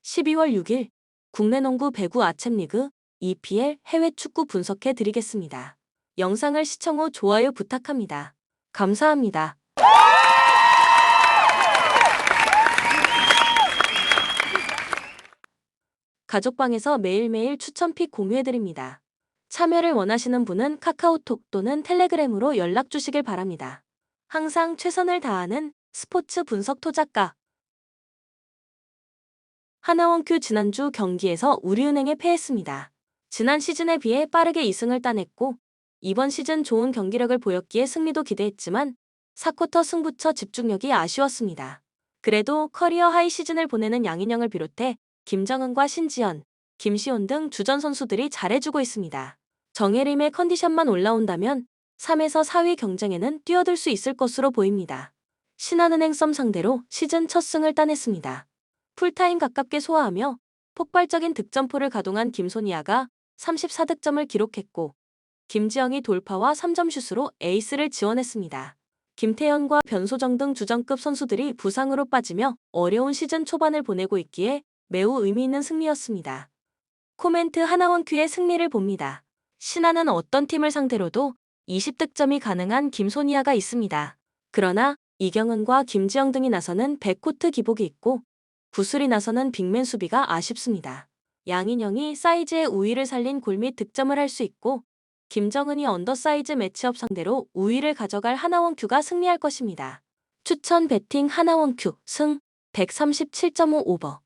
12월 6일 국내 농구 배구 아챔리그 EPL 해외 축구 분석해 드리겠습니다. 영상을 시청 후 좋아요 부탁합니다. 감사합니다. 가족방에서 매일매일 추천픽 공유해 드립니다. 참여를 원하시는 분은 카카오톡 또는 텔레그램으로 연락 주시길 바랍니다. 항상 최선을 다하는 스포츠 분석 토작가 하나원큐 지난주 경기에서 우리은행에 패했습니다. 지난 시즌에 비해 빠르게 2승을 따냈고 이번 시즌 좋은 경기력을 보였기에 승리도 기대했지만 4쿼터 승부처 집중력이 아쉬웠습니다. 그래도 커리어 하이 시즌을 보내는 양인영을 비롯해 김정은과 신지연, 김시온 등 주전 선수들이 잘해주고 있습니다. 정예림의 컨디션만 올라온다면 3에서 4위 경쟁에는 뛰어들 수 있을 것으로 보입니다. 신한은행 썸 상대로 시즌 첫 승을 따냈습니다. 풀타임 가깝게 소화하며 폭발적인 득점포를 가동한 김소니아가 34득점을 기록했고 김지영이 돌파와 3점 슛으로 에이스를 지원했습니다. 김태현과 변소정 등 주전급 선수들이 부상으로 빠지며 어려운 시즌 초반을 보내고 있기에 매우 의미 있는 승리였습니다. 코멘트 하나원큐의 승리를 봅니다. 신한은 어떤 팀을 상대로도 20득점이 가능한 김소니아가 있습니다. 그러나 이경은과 김지영 등이 나서는 백코트 기복이 있고 구슬이 나서는 빅맨 수비가 아쉽습니다. 양인영이 사이즈의 우위를 살린 골밑 득점을 할 수 있고 김정은이 언더사이즈 매치업 상대로 우위를 가져갈 하나원큐가 승리할 것입니다. 추천 베팅 하나원큐 승 137.5 오버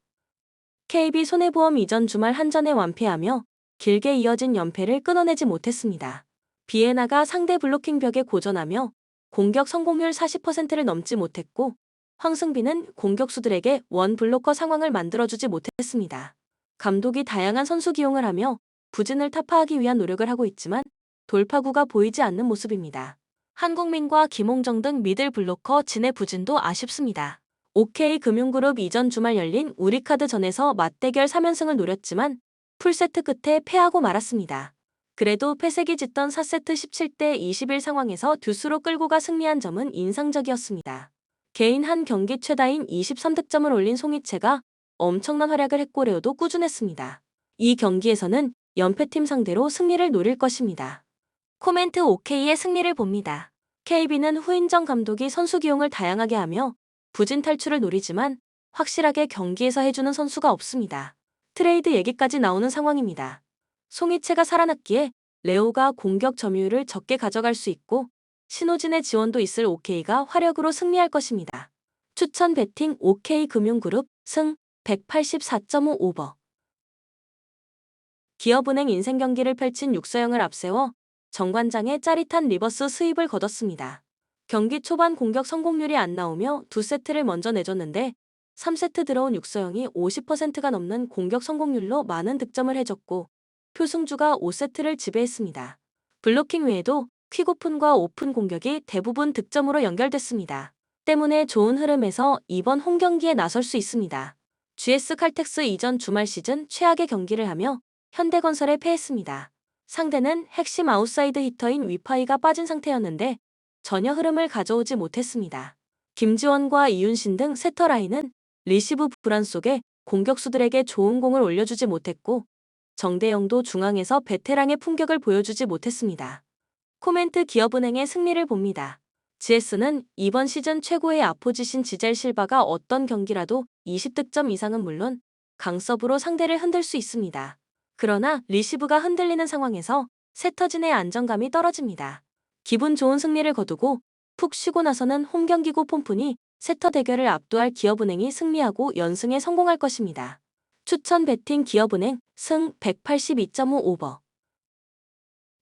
KB 손해보험 이전 주말 한전에 완패하며 길게 이어진 연패를 끊어내지 못했습니다. 비에나가 상대 블로킹 벽에 고전하며 공격 성공률 40%를 넘지 못했고 황승빈은 공격수들에게 원 블로커 상황을 만들어주지 못했습니다. 감독이 다양한 선수 기용을 하며 부진을 타파하기 위한 노력을 하고 있지만 돌파구가 보이지 않는 모습입니다. 한국민과 김홍정 등 미들 블로커 진의 부진도 아쉽습니다. OK금융그룹 이전 주말 열린 우리카드전에서 맞대결 3연승을 노렸지만 풀세트 끝에 패하고 말았습니다. 그래도 패색이 짙던 4세트 17대 21 상황에서 듀스로 끌고 가 승리한 점은 인상적이었습니다. 개인 한 경기 최다인 23득점을 올린 송이채가 엄청난 활약을 했고 레오도 꾸준했습니다. 이 경기에서는 연패팀 상대로 승리를 노릴 것입니다. 코멘트 OK의 승리를 봅니다. KB는 후인정 감독이 선수 기용을 다양하게 하며 부진 탈출을 노리지만 확실하게 경기에서 해주는 선수가 없습니다. 트레이드 얘기까지 나오는 상황입니다. 송이채가 살아났기에 레오가 공격 점유율을 적게 가져갈 수 있고 신호진의 지원도 있을 OK가 화력으로 승리할 것입니다. 추천 베팅 OK금융그룹 승 184.5 오버 기업은행 인생 경기를 펼친 육서영을 앞세워 정관장의 짜릿한 리버스 스윕을 거뒀습니다. 경기 초반 공격 성공률이 안 나오며 2세트를 먼저 내줬는데 3세트 들어온 육서영이 50%가 넘는 공격 성공률로 많은 득점을 해줬고 표승주가 5세트를 지배했습니다. 블로킹 외에도 퀵오픈과 오픈 공격이 대부분 득점으로 연결됐습니다. 때문에 좋은 흐름에서 이번 홈경기에 나설 수 있습니다. GS 칼텍스 이전 주말 시즌 최악의 경기를 하며 현대건설에 패했습니다. 상대는 핵심 아웃사이드 히터인 위파이가 빠진 상태였는데 전혀 흐름을 가져오지 못했습니다. 김지원과 이윤신 등 세터 라인은 리시브 불안 속에 공격수들에게 좋은 공을 올려주지 못했고 정대영도 중앙에서 베테랑의 품격을 보여주지 못했습니다. 코멘트 기업은행의 승리를 봅니다. GS는 이번 시즌 최고의 아포지신 지젤 실바가 어떤 경기라도 20득점 이상은 물론 강서브로 상대를 흔들 수 있습니다. 그러나 리시브가 흔들리는 상황에서 세터진의 안정감이 떨어집니다. 기분 좋은 승리를 거두고 푹 쉬고 나서는 홈경기고 폼푼이 세터 대결을 압도할 기업은행이 승리하고 연승에 성공할 것입니다. 추천 베팅 기업은행 승 182.5 오버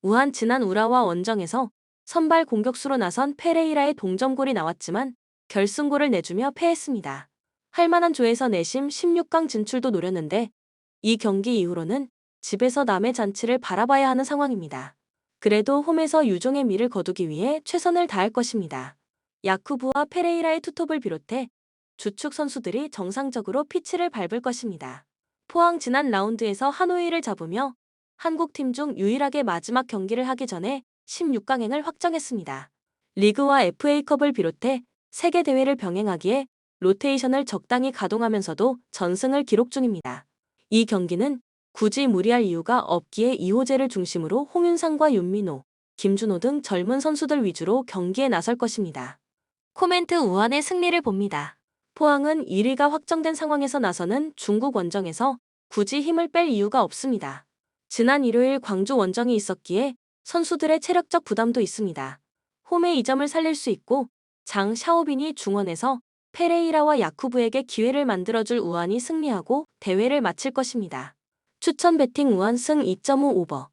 우한 지난 우라와 원정에서 선발 공격수로 나선 페레이라의 동점골이 나왔지만 결승골을 내주며 패했습니다. 할만한 조에서 내심 16강 진출도 노렸는데 이 경기 이후로는 집에서 남의 잔치를 바라봐야 하는 상황입니다. 그래도 홈에서 유종의 미를 거두기 위해 최선을 다할 것입니다. 야쿠부와 페레이라의 투톱을 비롯해 주축 선수들이 정상적으로 피치를 밟을 것입니다. 포항 지난 라운드에서 하노이를 잡으며 한국팀 중 유일하게 마지막 경기를 하기 전에 16강행을 확정했습니다. 리그와 FA컵을 비롯해 세계 대회를 병행하기에 로테이션을 적당히 가동하면서도 전승을 기록 중입니다. 이 경기는 굳이 무리할 이유가 없기에 이호재를 중심으로 홍윤상과 윤민호, 김준호 등 젊은 선수들 위주로 경기에 나설 것입니다. 코멘트 우한의 승리를 봅니다. 포항은 1위가 확정된 상황에서 나서는 중국 원정에서 굳이 힘을 뺄 이유가 없습니다. 지난 일요일 광주 원정이 있었기에 선수들의 체력적 부담도 있습니다. 홈의 이점을 살릴 수 있고 장 샤오빈이 중원에서 페레이라와 야쿠브에게 기회를 만들어줄 우한이 승리하고 대회를 마칠 것입니다. 추천 배팅 우한 승 2.5 오버.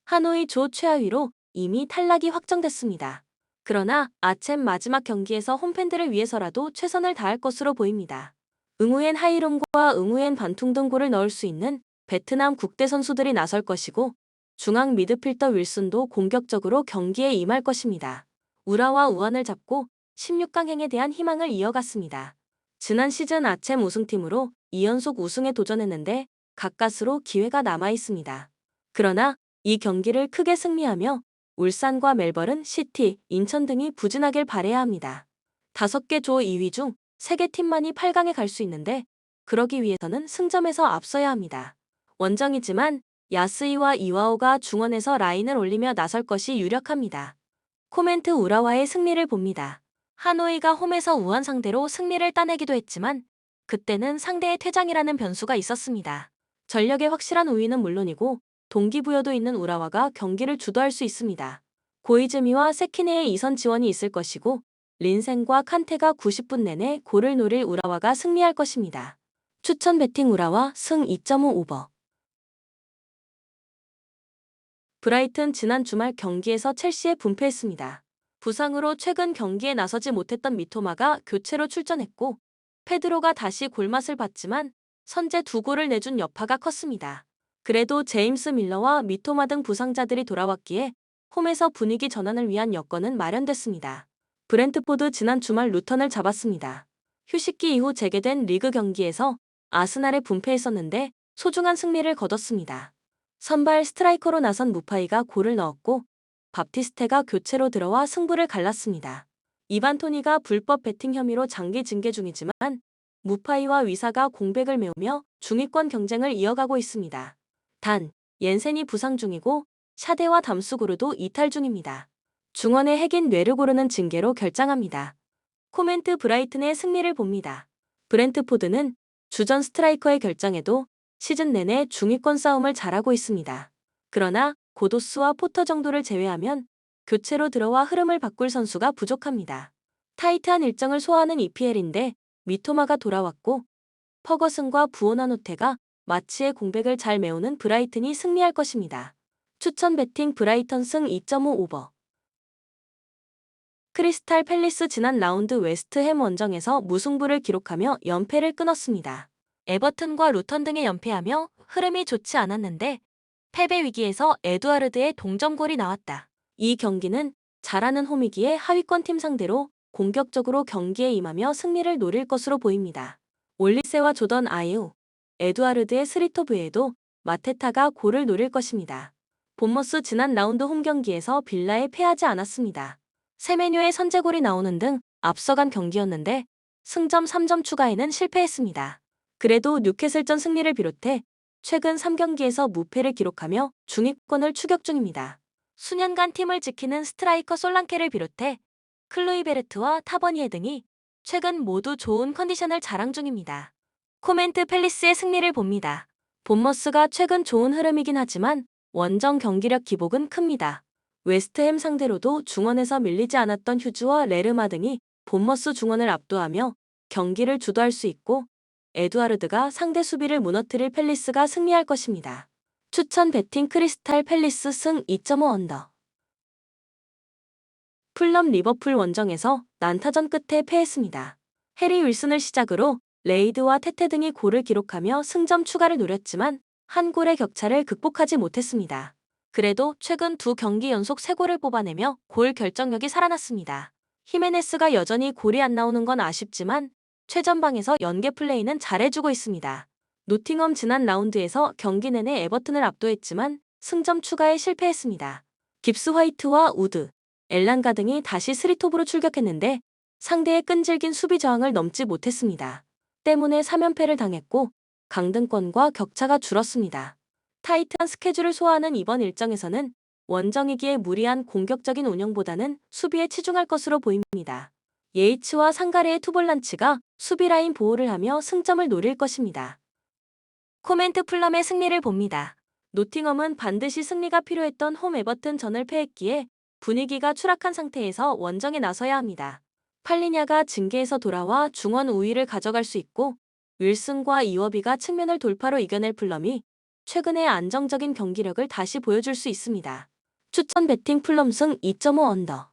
하노이 조 최하위로 이미 탈락이 확정됐습니다. 그러나 아챔 마지막 경기에서 홈팬들을 위해서라도 최선을 다할 것으로 보입니다. 응우엔 하이롱과 응우엔 반퉁 등 골을 넣을 수 있는 베트남 국대 선수들이 나설 것이고 중앙 미드필더 윌슨도 공격적으로 경기에 임할 것입니다. 우라와 우한을 잡고 16강행에 대한 희망을 이어갔습니다. 지난 시즌 아챔 우승팀으로 2연속 우승에 도전했는데 가까스로 기회가 남아 있습니다. 그러나 이 경기를 크게 승리하며 울산과 멜버른, 시티, 인천 등이 부진하길 바라야 합니다. 5개 조 2위 중 3개 팀만이 8강에 갈 수 있는데 그러기 위해서는 승점에서 앞서야 합니다. 원정이지만 야스이와 이와오가 중원에서 라인을 올리며 나설 것이 유력합니다. 코멘트 우라와의 승리를 봅니다. 하노이가 홈에서 우한 상대로 승리를 따내기도 했지만 그때는 상대의 퇴장이라는 변수가 있었습니다. 전력의 확실한 우위는 물론이고 동기부여도 있는 우라와가 경기를 주도할 수 있습니다. 고이즈미와 세키네의 이선 지원이 있을 것이고 린센과 칸테가 90분 내내 골을 노릴 우라와가 승리할 것입니다. 추천 배팅 우라와 승 2.5 오버. 브라이튼 지난 주말 경기에서 첼시에 분패했습니다. 부상으로 최근 경기에 나서지 못했던 미토마가 교체로 출전했고 페드로가 다시 골맛을 봤지만 선제 2골을 내준 여파가 컸습니다. 그래도 제임스 밀러와 미토마 등 부상자들이 돌아왔기에 홈에서 분위기 전환을 위한 여건은 마련됐습니다. 브렌트포드 지난 주말 루턴을 잡았습니다. 휴식기 이후 재개된 리그 경기에서 아스날에 분패했었는데 소중한 승리를 거뒀습니다. 선발 스트라이커로 나선 무파이가 골을 넣었고 밥티스테가 교체로 들어와 승부를 갈랐습니다. 이반 토니가 불법 베팅 혐의로 장기 징계 중이지만 무파이와 위사가 공백을 메우며 중위권 경쟁을 이어가고 있습니다. 단, 옌센이 부상 중이고 샤데와 담수구르도 이탈 중입니다. 중원의 핵인 뇌르고르는 징계로 결장합니다. 코멘트 브라이튼의 승리를 봅니다. 브렌트포드는 주전 스트라이커의 결장에도 시즌 내내 중위권 싸움을 잘하고 있습니다. 그러나 고도스와 포터 정도를 제외하면 교체로 들어와 흐름을 바꿀 선수가 부족합니다. 타이트한 일정을 소화하는 EPL인데 미토마가 돌아왔고 퍼거슨과 부오나노테가 마치의 공백을 잘 메우는 브라이튼이 승리할 것입니다. 추천 배팅 브라이턴 승 2.5 오버. 크리스탈 팰리스 지난 라운드 웨스트햄 원정에서 무승부를 기록하며 연패를 끊었습니다. 에버튼과 루턴 등에 연패하며 흐름이 좋지 않았는데 패배 위기에서 에두아르드의 동점골이 나왔다. 이 경기는 잘하는 홈이기에 하위권 팀 상대로 공격적으로 경기에 임하며 승리를 노릴 것으로 보입니다. 올리세와 조던 아예우, 에두아르드의 스리토 외에도 마테타가 골을 노릴 것입니다. 본머스 지난 라운드 홈 경기에서 빌라에 패하지 않았습니다. 세메뉴의 선제골이 나오는 등 앞서간 경기였는데 승점 3점 추가에는 실패했습니다. 그래도 뉴캐슬전 승리를 비롯해 최근 3경기에서 무패를 기록하며 중위권을 추격 중입니다. 수년간 팀을 지키는 스트라이커 솔랑케를 비롯해 클루이베르트와 타버니에 등이 최근 모두 좋은 컨디션을 자랑 중입니다. 코멘트 팰리스의 승리를 봅니다. 본머스가 최근 좋은 흐름이긴 하지만 원정 경기력 기복은 큽니다. 웨스트햄 상대로도 중원에서 밀리지 않았던 휴즈와 레르마 등이 본머스 중원을 압도하며 경기를 주도할 수 있고 에두아르드가 상대 수비를 무너뜨릴 팰리스가 승리할 것입니다. 추천 배팅 크리스탈 팰리스 승 2.5 언더. 풀럼 리버풀 원정에서 난타전 끝에 패했습니다. 해리 윌슨을 시작으로 레이드와 테테 등이 골을 기록하며 승점 추가를 노렸지만 한 골의 격차를 극복하지 못했습니다. 그래도 최근 2경기 연속 3골을 뽑아내며 골 결정력이 살아났습니다. 히메네스가 여전히 골이 안 나오는 건 아쉽지만 최전방에서 연계 플레이는 잘해주고 있습니다. 노팅엄 지난 라운드에서 경기 내내 에버튼을 압도했지만 승점 추가에 실패했습니다. 깁스 화이트와 우드, 엘란가 등이 다시 스리톱으로 출격했는데 상대의 끈질긴 수비 저항을 넘지 못했습니다. 때문에 3연패를 당했고 강등권과 격차가 줄었습니다. 타이트한 스케줄을 소화하는 이번 일정에서는 원정이기에 무리한 공격적인 운영보다는 수비에 치중할 것으로 보입니다. 예이츠와 상가레의 투볼란치가 수비 라인 보호를 하며 승점을 노릴 것입니다. 코멘트 풀럼의 승리를 봅니다. 노팅엄은 반드시 승리가 필요했던 홈 에버튼전을 패했기에 분위기가 추락한 상태에서 원정에 나서야 합니다. 팔리냐가 징계에서 돌아와 중원 우위를 가져갈 수 있고 윌슨과 이워비가 측면을 돌파로 이겨낼 풀럼이 최근의 안정적인 경기력을 다시 보여줄 수 있습니다. 추천 배팅 풀럼승 2.5 언더.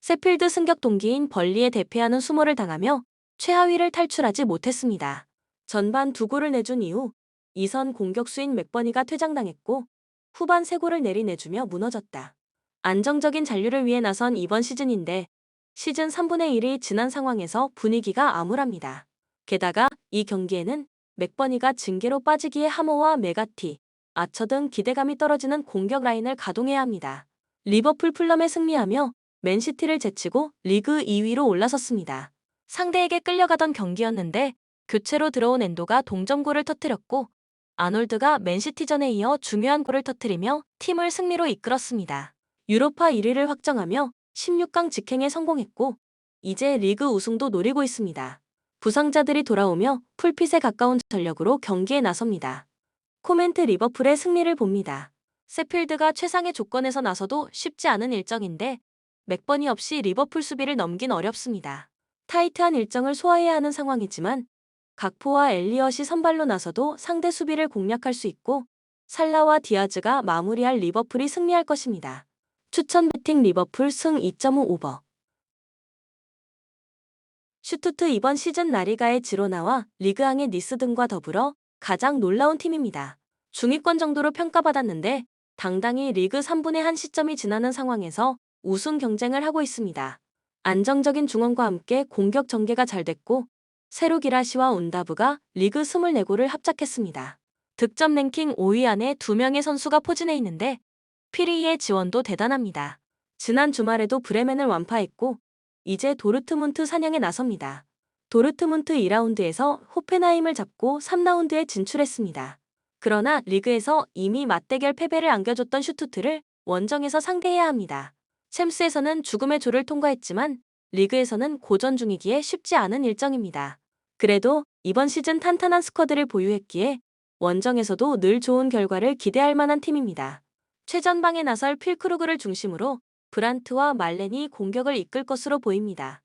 세필드 승격 동기인 벌리에 대패하는 수모를 당하며 최하위를 탈출하지 못했습니다. 전반 2골을 내준 이후 2선 공격수인 맥버니가 퇴장당했고 후반 3골을 내리내주며 무너졌다. 안정적인 잔류를 위해 나선 이번 시즌인데 시즌 3분의 1이 지난 상황에서 분위기가 암울합니다. 게다가 이 경기에는 맥버니가 징계로 빠지기에 하모와 메가티, 아처 등 기대감이 떨어지는 공격 라인을 가동해야 합니다. 리버풀 풀럼에 승리하며 맨시티를 제치고 리그 2위로 올라섰습니다. 상대에게 끌려가던 경기였는데 교체로 들어온 엔도가 동점골을 터뜨렸고 아놀드가 맨시티전에 이어 중요한 골을 터뜨리며 팀을 승리로 이끌었습니다. 유로파 1위를 확정하며 16강 직행에 성공했고 이제 리그 우승도 노리고 있습니다. 부상자들이 돌아오며 풀핏에 가까운 전력으로 경기에 나섭니다. 코멘트 리버풀의 승리를 봅니다. 세필드가 최상의 조건에서 나서도 쉽지 않은 일정인데 맥버니 없이 리버풀 수비를 넘긴 어렵습니다. 타이트한 일정을 소화해야 하는 상황이지만 각포와 엘리엇이 선발로 나서도 상대 수비를 공략할 수 있고 살라와 디아즈가 마무리할 리버풀이 승리할 것입니다. 추천 배팅 리버풀 승 2.5 오버. 슈투트 이번 시즌 라리가의 지로나와 리그앙의 니스 등과 더불어 가장 놀라운 팀입니다. 중위권 정도로 평가받았는데 당당히 리그 3분의 1 시점이 지나는 상황에서 우승 경쟁을 하고 있습니다. 안정적인 중원과 함께 공격 전개가 잘 됐고 세루 기라시와 운다브가 리그 24골을 합작했습니다. 득점 랭킹 5위 안에 2명의 선수가 포진해 있는데 피리히의 지원도 대단합니다. 지난 주말에도 브레멘을 완파했고 이제 도르트문트 사냥에 나섭니다. 도르트문트 2라운드에서 호펜하임을 잡고 3라운드에 진출했습니다. 그러나 리그에서 이미 맞대결 패배를 안겨줬던 슈투트를 원정에서 상대해야 합니다. 챔스에서는 죽음의 조를 통과했지만 리그에서는 고전 중이기에 쉽지 않은 일정입니다. 그래도 이번 시즌 탄탄한 스쿼드를 보유했기에 원정에서도 늘 좋은 결과를 기대할 만한 팀입니다. 최전방에 나설 필크루그를 중심으로 브란트와 말렌이 공격을 이끌 것으로 보입니다.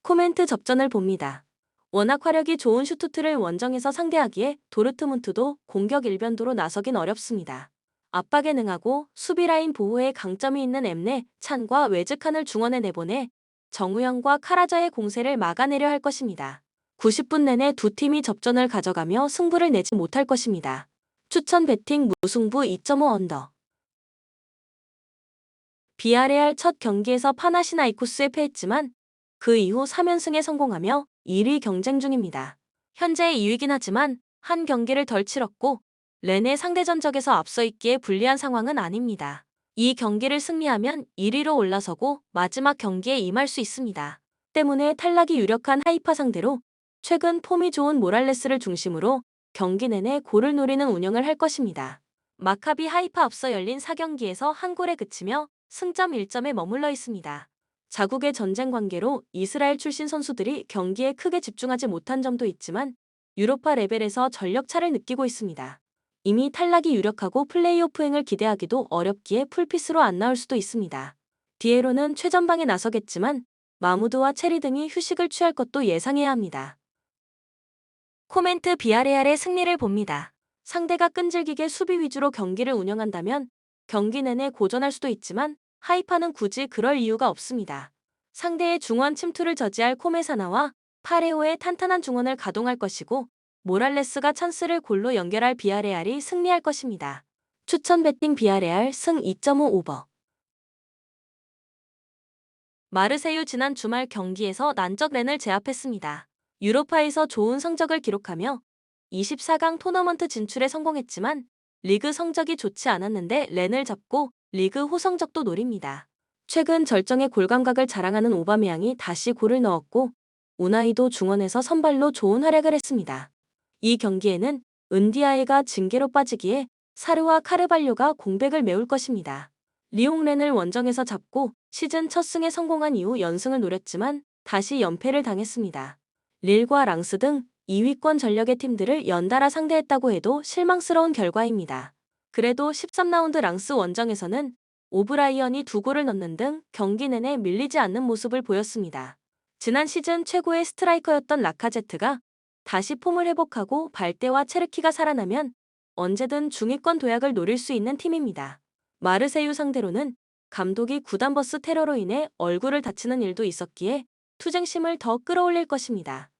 코멘트 접전을 봅니다. 워낙 화력이 좋은 슈투트를 원정에서 상대하기에 도르트문트도 공격 일변도로 나서긴 어렵습니다. 압박에 능하고 수비 라인 보호에 강점이 있는 엠네, 찬과 외즈칸을 중원에 내보내 정우영과 카라자의 공세를 막아내려 할 것입니다. 90분 내내 두 팀이 접전을 가져가며 승부를 내지 못할 것입니다. 추천 배팅 무승부 2.5 언더. 비아레알 첫 경기에서 파나시나이코스에 패했지만 그 이후 3연승에 성공하며 1위 경쟁 중입니다. 현재 2위긴 하지만 한 경기를 덜 치렀고 렌의 상대 전적에서 앞서 있기에 불리한 상황은 아닙니다. 이 경기를 승리하면 1위로 올라서고 마지막 경기에 임할 수 있습니다. 때문에 탈락이 유력한 하이파 상대로 최근 폼이 좋은 모랄레스를 중심으로 경기 내내 골을 노리는 운영을 할 것입니다. 마카비 하이파 앞서 열린 4경기에서 한 골에 그치며 승점 1점에 머물러 있습니다. 자국의 전쟁 관계로 이스라엘 출신 선수들이 경기에 크게 집중하지 못한 점도 있지만 유로파 레벨에서 전력차를 느끼고 있습니다. 이미 탈락이 유력하고 플레이오프행을 기대하기도 어렵기에 풀핏으로 안 나올 수도 있습니다. 디에로는 최전방에 나서겠지만 마무드와 체리 등이 휴식을 취할 것도 예상해야 합니다. 코멘트 비아레알의 승리를 봅니다. 상대가 끈질기게 수비 위주로 경기를 운영한다면 경기 내내 고전할 수도 있지만 하이파는 굳이 그럴 이유가 없습니다. 상대의 중원 침투를 저지할 코메사나와 파레오의 탄탄한 중원을 가동할 것이고 모랄레스가 찬스를 골로 연결할 비아레알이 승리할 것입니다. 추천 배팅 비아레알 승 2.5 오버. 마르세유 지난 주말 경기에서 난적 렌을 제압했습니다. 유로파에서 좋은 성적을 기록하며 24강 토너먼트 진출에 성공했지만 리그 성적이 좋지 않았는데 렌을 잡고 리그 호성적도 노립니다. 최근 절정의 골 감각을 자랑하는 오바메양이 다시 골을 넣었고 우나이도 중원에서 선발로 좋은 활약을 했습니다. 이 경기에는 은디아이가 징계로 빠지기에 사르와 카르발료가 공백을 메울 것입니다. 리옹렌을 원정에서 잡고 시즌 첫 승에 성공한 이후 연승을 노렸지만 다시 연패를 당했습니다. 릴과 랑스 등 2위권 전력의 팀들을 연달아 상대했다고 해도 실망스러운 결과입니다. 그래도 13라운드 랑스 원정에서는 오브라이언이 2골을 넣는 등 경기 내내 밀리지 않는 모습을 보였습니다. 지난 시즌 최고의 스트라이커였던 라카제트가 다시 폼을 회복하고 발대와 체르키가 살아나면 언제든 중위권 도약을 노릴 수 있는 팀입니다. 마르세유 상대로는 감독이 구단 버스 테러로 인해 얼굴을 다치는 일도 있었기에 투쟁심을 더 끌어올릴 것입니다.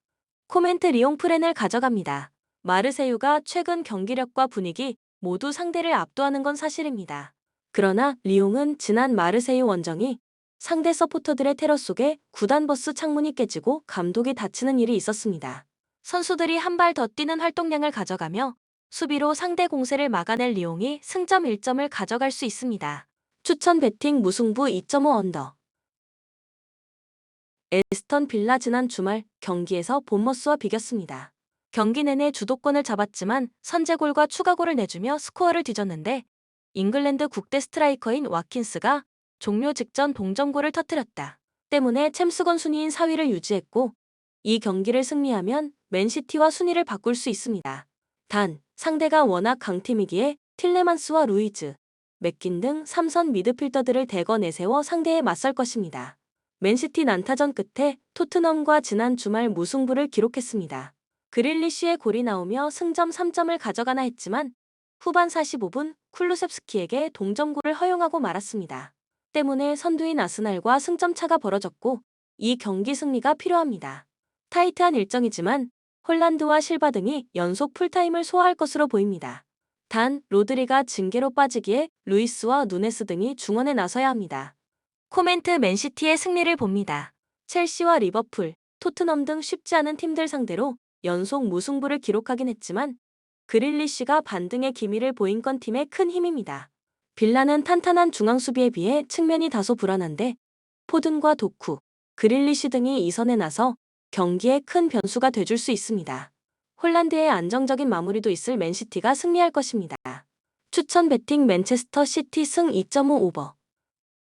코멘트 리옹 프렌을 가져갑니다. 마르세유가 최근 경기력과 분위기 모두 상대를 압도하는 건 사실입니다. 그러나 리옹은 지난 마르세유 원정이 상대 서포터들의 테러 속에 구단 버스 창문이 깨지고 감독이 다치는 일이 있었습니다. 선수들이 한 발 더 뛰는 활동량을 가져가며 수비로 상대 공세를 막아낼 리옹이 승점 1점을 가져갈 수 있습니다. 추천 배팅 무승부 2.5 언더. 에스턴 빌라 지난 주말 경기에서 본머스와 비겼습니다. 경기 내내 주도권을 잡았지만 선제골과 추가골을 내주며 스코어를 뒤졌는데 잉글랜드 국대 스트라이커인 와킨스가 종료 직전 동점골을 터뜨렸다. 때문에 챔스건 순위인 4위를 유지했고 이 경기를 승리하면 맨시티와 순위를 바꿀 수 있습니다. 단 상대가 워낙 강팀이기에 틸레만스와 루이즈, 맥긴 등 3선 미드필더들을 대거 내세워 상대에 맞설 것입니다. 맨시티 난타전 끝에 토트넘과 지난 주말 무승부를 기록했습니다. 그릴리쉬의 골이 나오며 승점 3점을 가져가나 했지만 후반 45분 쿨루셉스키에게 동점골을 허용하고 말았습니다. 때문에 선두인 아스날과 승점 차가 벌어졌고 이 경기 승리가 필요합니다. 타이트한 일정이지만 홀란드와 실바 등이 연속 풀타임을 소화할 것으로 보입니다. 단 로드리가 징계로 빠지기에 루이스와 누네스 등이 중원에 나서야 합니다. 코멘트 맨시티의 승리를 봅니다. 첼시와 리버풀, 토트넘 등 쉽지 않은 팀들 상대로 연속 무승부를 기록하긴 했지만 그릴리쉬가 반등의 기미를 보인 건 팀의 큰 힘입니다. 빌라는 탄탄한 중앙 수비에 비해 측면이 다소 불안한데 포든과 도쿠, 그릴리쉬 등이 이선에 나서 경기에 큰 변수가 돼줄 수 있습니다. 홀란드의 안정적인 마무리도 있을 맨시티가 승리할 것입니다. 추천 배팅 맨체스터 시티 승 2.5 오버.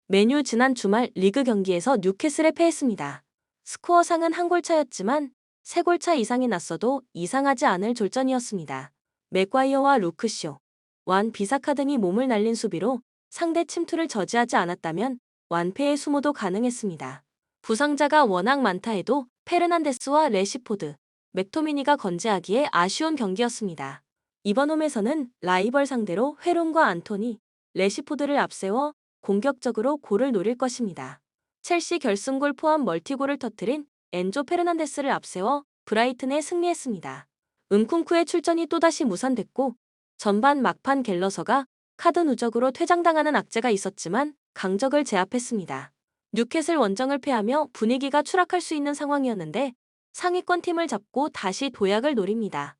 맨유 지난 주말 리그 경기에서 뉴캐슬에 패했습니다. 스코어상은 한 골차였지만 3골차 이상이 났어도 이상하지 않을 졸전이었습니다. 맥과이어와 루크쇼, 완 비사카 등이 몸을 날린 수비로 상대 침투를 저지하지 않았다면 완패의 수모도 가능했습니다. 부상자가 워낙 많다 해도 페르난데스와 레시포드, 맥토미니가 건재하기에 아쉬운 경기였습니다. 이번 홈에서는 라이벌 상대로 회론과 안토니, 레시포드를 앞세워 공격적으로 골을 노릴 것입니다. 첼시 결승골 포함 멀티골을 터뜨린 엔조 페르난데스를 앞세워 브라이튼에 승리했습니다. 은쿵쿠의 출전이 또다시 무산됐고 전반 막판 갤러서가 카드 누적으로 퇴장당하는 악재가 있었지만 강적을 제압했습니다. 뉴캐슬 원정을 패하며 분위기가 추락할 수 있는 상황이었는데 상위권 팀을 잡고 다시 도약을 노립니다.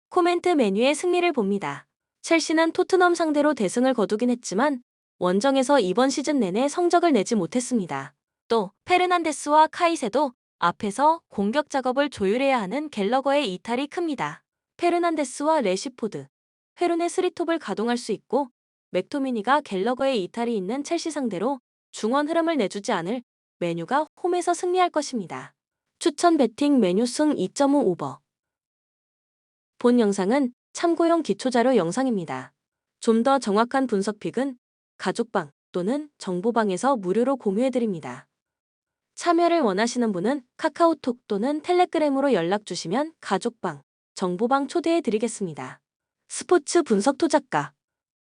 코멘트 메뉴의 승리를 봅니다. 첼시는 토트넘 상대로 대승을 거두긴 했지만 원정에서 이번 시즌 내내 성적을 내지 못했습니다. 또 페르난데스와 카이세도 앞에서 공격 작업을 조율해야 하는 갤러거의 이탈이 큽니다. 페르난데스와 레시포드, 회론의 스리톱을 가동할 수 있고 맥토미니가 갤러거의 이탈이 있는 첼시 상대로 중원 흐름을 내주지 않을 메뉴가 홈에서 승리할 것입니다. 추천 배팅 메뉴 승 2.5 오버. 본 영상은 참고용 기초자료 영상입니다. 좀 더 정확한 분석픽은 가족방 또는 정보방에서 무료로 공유해드립니다. 참여를 원하시는 분은 카카오톡 또는 텔레그램으로 연락 주시면 가족방, 정보방 초대해드리겠습니다. 스포츠 분석 토작가